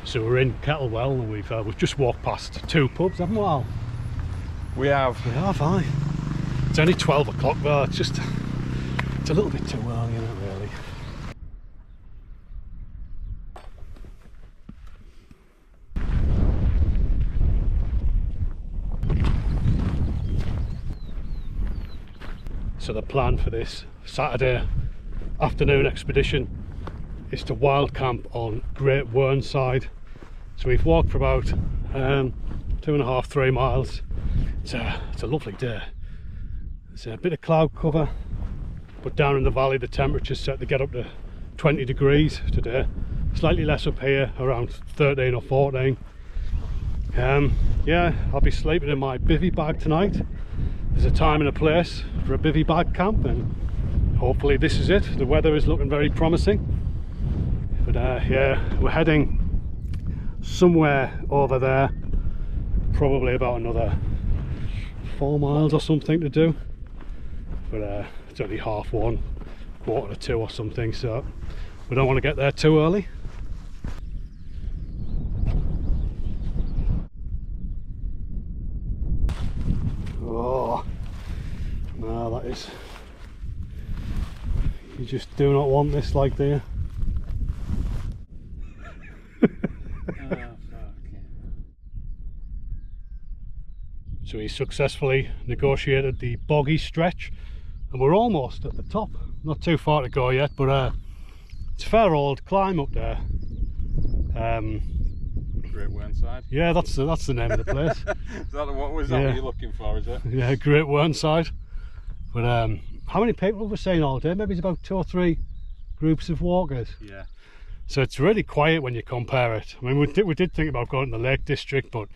So we're in Kettlewell and we've just walked past two pubs, haven't we, Al? We have. We have, aye. It's only 12 o'clock though, it's a little bit too early, isn't it, really? So the plan for this Saturday afternoon expedition is to wild camp on Great Whernside. So we've walked for about 2.5–3 miles. It's a lovely day. There's a bit of cloud cover, but down in the valley the temperature's set to get up to 20 degrees today. Slightly less up here, around 13 or 14. Yeah, I'll be sleeping in my bivvy bag tonight. There's a time and a place for a bivvy bag camp, and hopefully this is it. The weather is looking very promising. But yeah, we're heading somewhere over there, probably about another 4 miles or something to do. But it's only 1:30, 1:45 or something, so we don't want to get there too early. Oh no, that is, you just do not want this, like, do you? So he successfully negotiated the boggy stretch and we're almost at the top. Not too far to go yet, but it's a fair old climb up there. Great Whernside? Yeah, that's the name of the place. Is that what you're looking for, is it? Yeah, Great Whernside. But how many people have we seen all day? Maybe it's about 2 or 3 groups of walkers. Yeah. So it's really quiet when you compare it. I mean, we did think about going to the Lake District, but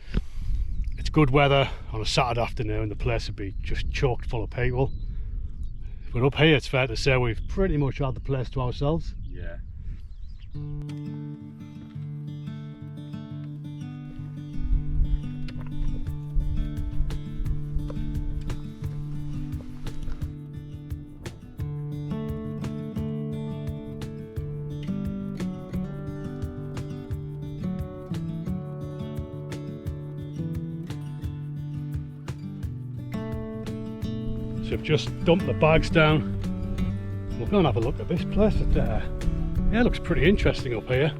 it's good weather on a Saturday afternoon. The place would be just choked full of people. But up here, it's fair to say we've pretty much had the place to ourselves. Yeah. So we've just dumped the bags down. We'll go and have a look at this place. Yeah, it looks pretty interesting up here.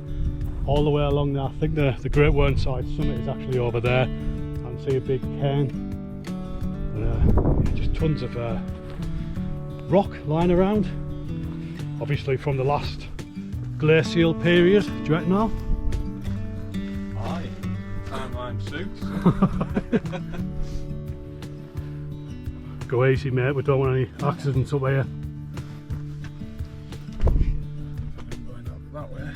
All the way along there. I think the Great Whernside summit is actually over there. I can see a big cairn. And, just tons of rock lying around. Obviously from the last glacial period. Do you reckon, Al? Aye. Timeline suits. Go easy, mate, we don't want any accidents up here. Going up that way.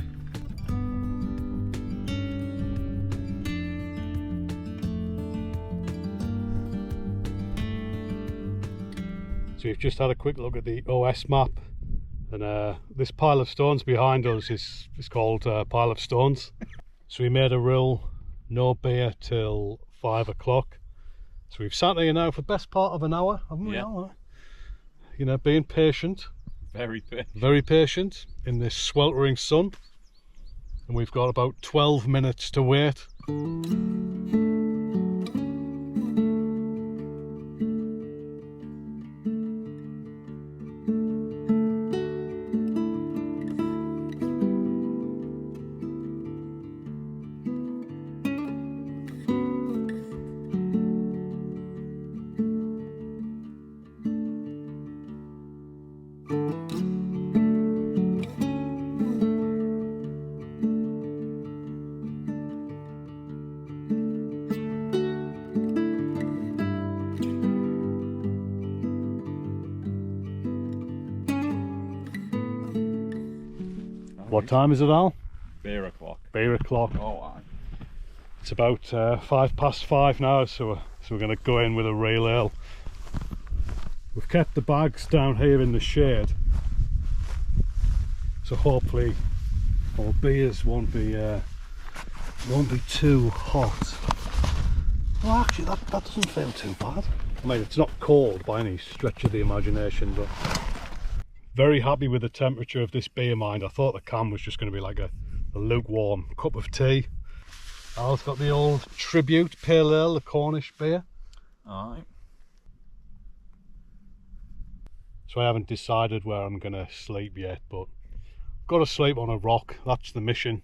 So we've just had a quick look at the OS map, and this pile of stones behind us is called Pile of Stones. So we made a rule, no beer till 5 o'clock. So we've sat here now for the best part of an hour, haven't we? Yeah. You know, being patient. Very patient. Very patient in this sweltering sun. And we've got about 12 minutes to wait. What time is it, Al? Beer o'clock. Beer o'clock. Oh, aye. It's about 5:05 now, so we're going to go in with a real ale. We've kept the bags down here in the shade, so hopefully our beers won't be too hot. Well, actually, that doesn't feel too bad. I mean, it's not cold by any stretch of the imagination, but very happy with the temperature of this beer, mind. I thought the can was just going to be like a lukewarm cup of tea, Al's got the old Tribute Pale Ale, the Cornish beer. Aye. So I haven't decided where I'm going to sleep yet, but I've got to sleep on a rock. That's the mission.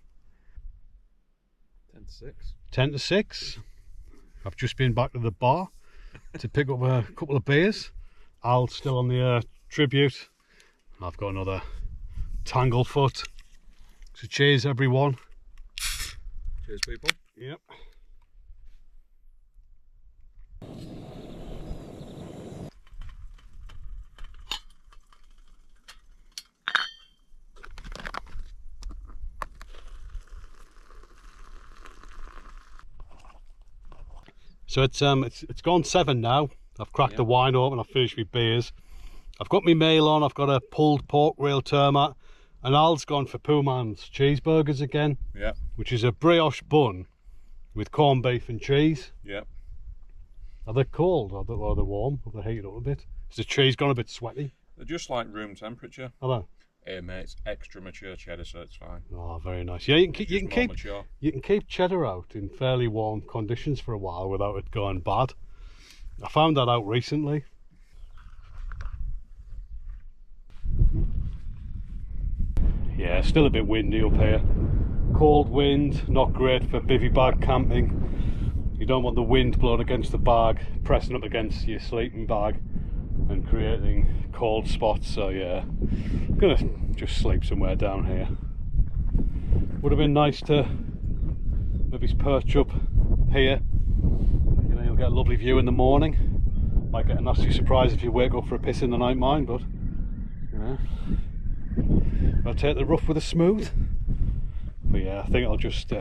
10 to 6. 10 to 6. I've just been back to the bar to pick up a couple of beers. Al's still on the Tribute. I've got another Tanglefoot. So cheers everyone. Cheers, people. Yep. So it's gone 7 now. I've cracked the wine open, I've finished with beers. I've got my mail on, I've got a pulled pork rail termat, and Al's gone for Poohman's cheeseburgers again. Yeah. Which is a brioche bun with corned beef and cheese. Yeah. Are they cold or are they warm? Have they heated up a bit? Is the cheese gone a bit sweaty? They're just like room temperature. Are they? Hey mate, it's extra mature cheddar, so it's fine. Oh, very nice. Yeah, you can keep cheddar out in fairly warm conditions for a while without it going bad. I found that out recently. Yeah, still a bit windy up here. Cold wind, not great for bivvy bag camping. You don't want the wind blowing against the bag, pressing up against your sleeping bag and creating cold spots. So yeah, I'm gonna just sleep somewhere down here. Would have been nice to maybe perch up here. You know, you'll get a lovely view in the morning. Might get a nasty surprise if you wake up for a piss in the night, mind, but you know, I'll take the rough with the smooth. But yeah, I think I'll just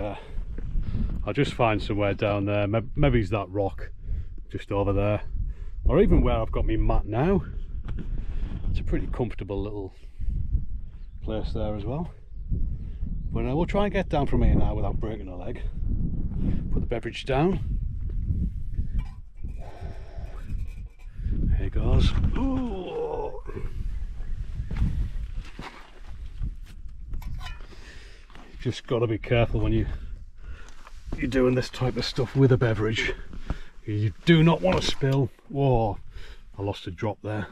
find somewhere down there. Maybe it's that rock just over there, or even where I've got my mat now. It's a pretty comfortable little place there as well. But we'll try and get down from here now without breaking a leg. Put the beverage down. Here it goes. Ooh. Just got to be careful when you're doing this type of stuff with a beverage. You do not want to spill. Whoa, I lost a drop there.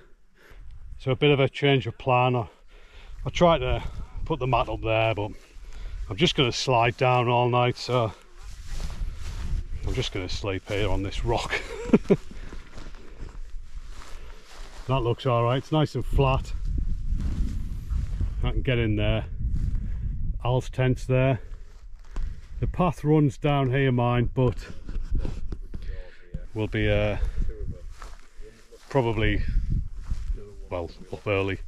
So a bit of a change of plan. I tried to put the mat up there, but I'm just going to slide down all night, so I'm just going to sleep here on this rock. That looks alright, it's nice and flat. I can get in there. Al's tent's there. The path runs down here, mine, but we'll be probably, well, up early.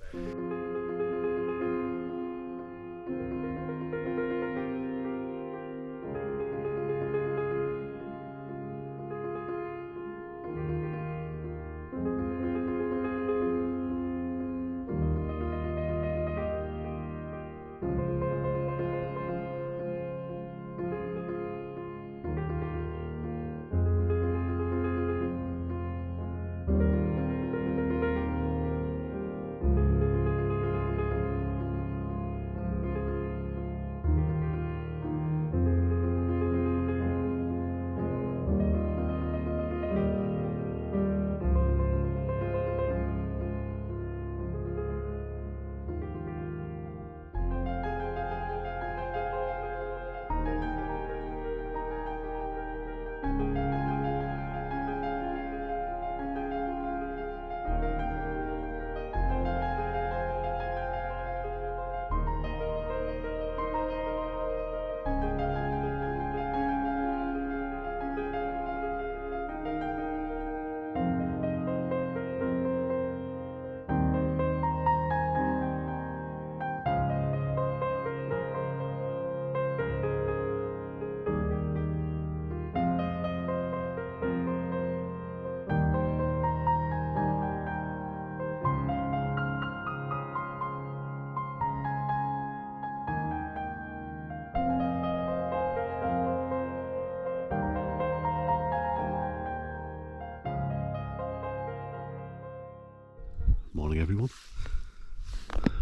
Morning everyone.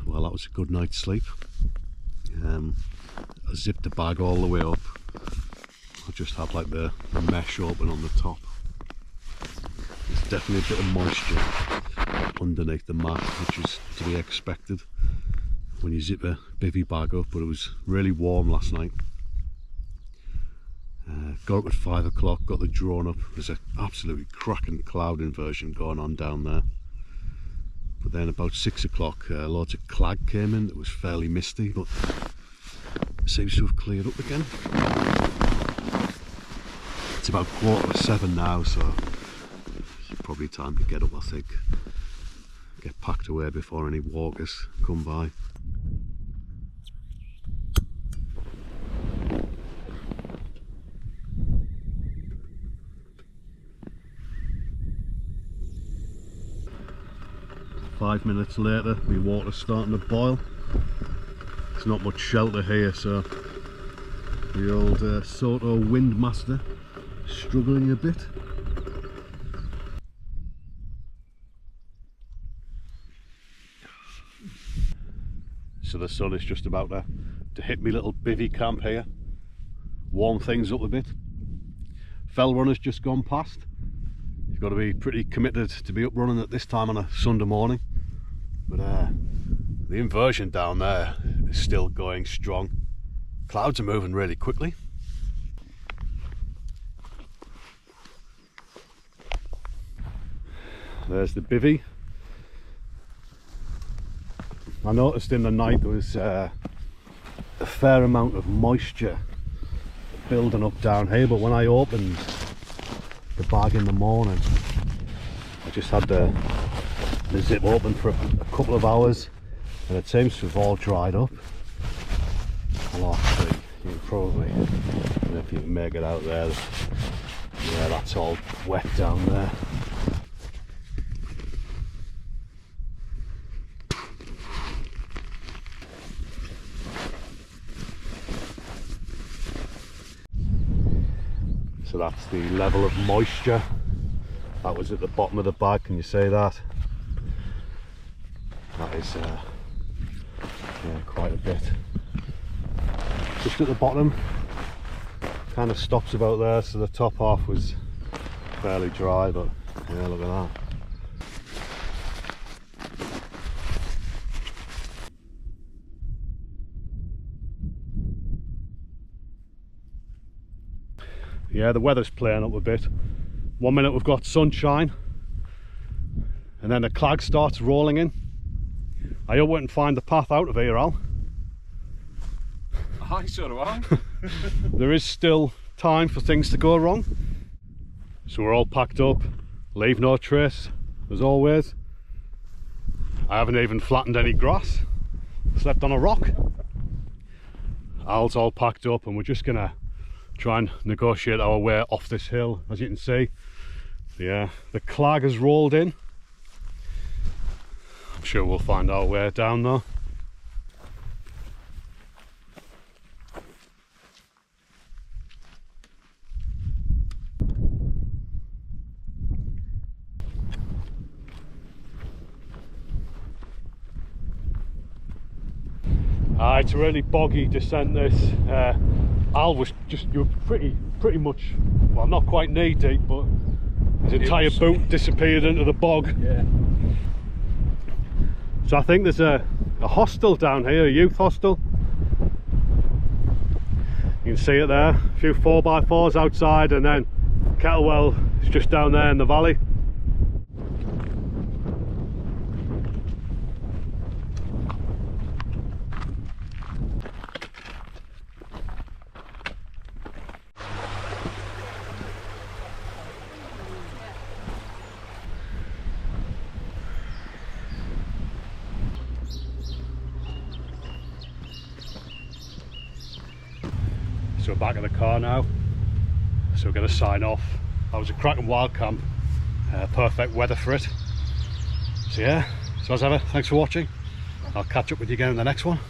Well, that was a good night's sleep. I zipped the bag all the way up. I just had like the mesh open on the top. There's definitely a bit of moisture underneath the mat, which is to be expected when you zip a bivvy bag up, but it was really warm last night. Got up at 5 o'clock, got the drone up. There's an absolutely cracking cloud inversion going on down there. But then about 6 o'clock, loads of clag came in. It was fairly misty, but it seems to have cleared up again. It's about 7:15 now, so it's probably time to get up, I think. Get packed away before any walkers come by. Five minutes later, my water's starting to boil. There's not much shelter here, so the old Soto Windmaster is struggling a bit. So the sun is just about to hit me little bivvy camp here, warm things up a bit. Fell runner's just gone past. You've got to be pretty committed to be up running at this time on a Sunday morning. But the inversion down there is still going strong. Clouds are moving really quickly. There's the bivvy. I noticed in the night there was a fair amount of moisture building up down here, but when I opened the bag in the morning, I just had the zip open for a couple of hours and it seems to have all dried up. Well, actually, you can probably, I don't know if you can make it out there, yeah, that's all wet down there. So that's the level of moisture that was at the bottom of the bag. Can you say that? That is yeah, quite a bit. Just at the bottom, kind of stops about there, so the top half was fairly dry, but yeah, look at that. Yeah, the weather's playing up a bit. 1 minute we've got sunshine and then the clag starts rolling in. I hope we can find the path out of here, Al. Aye, so do I. There is still time for things to go wrong. So we're all packed up, leave no trace, as always. I haven't even flattened any grass, slept on a rock. Al's all packed up and we're just gonna try and negotiate our way off this hill. As you can see, yeah, the clag has rolled in. I'm sure we'll find our way down though. It's a really boggy descent this. Al was just, you were pretty much, well, not quite knee deep, but his entire boot disappeared into the bog. Yeah. So I think there's a hostel down here, a youth hostel. You can see it there, a few 4x4s outside, and then Kettlewell is just down there in the valley. So we're back at the car now, so we're going to sign off. That was a cracking wild camp, perfect weather for it. So yeah, so as ever, thanks for watching. I'll catch up with you again in the next one.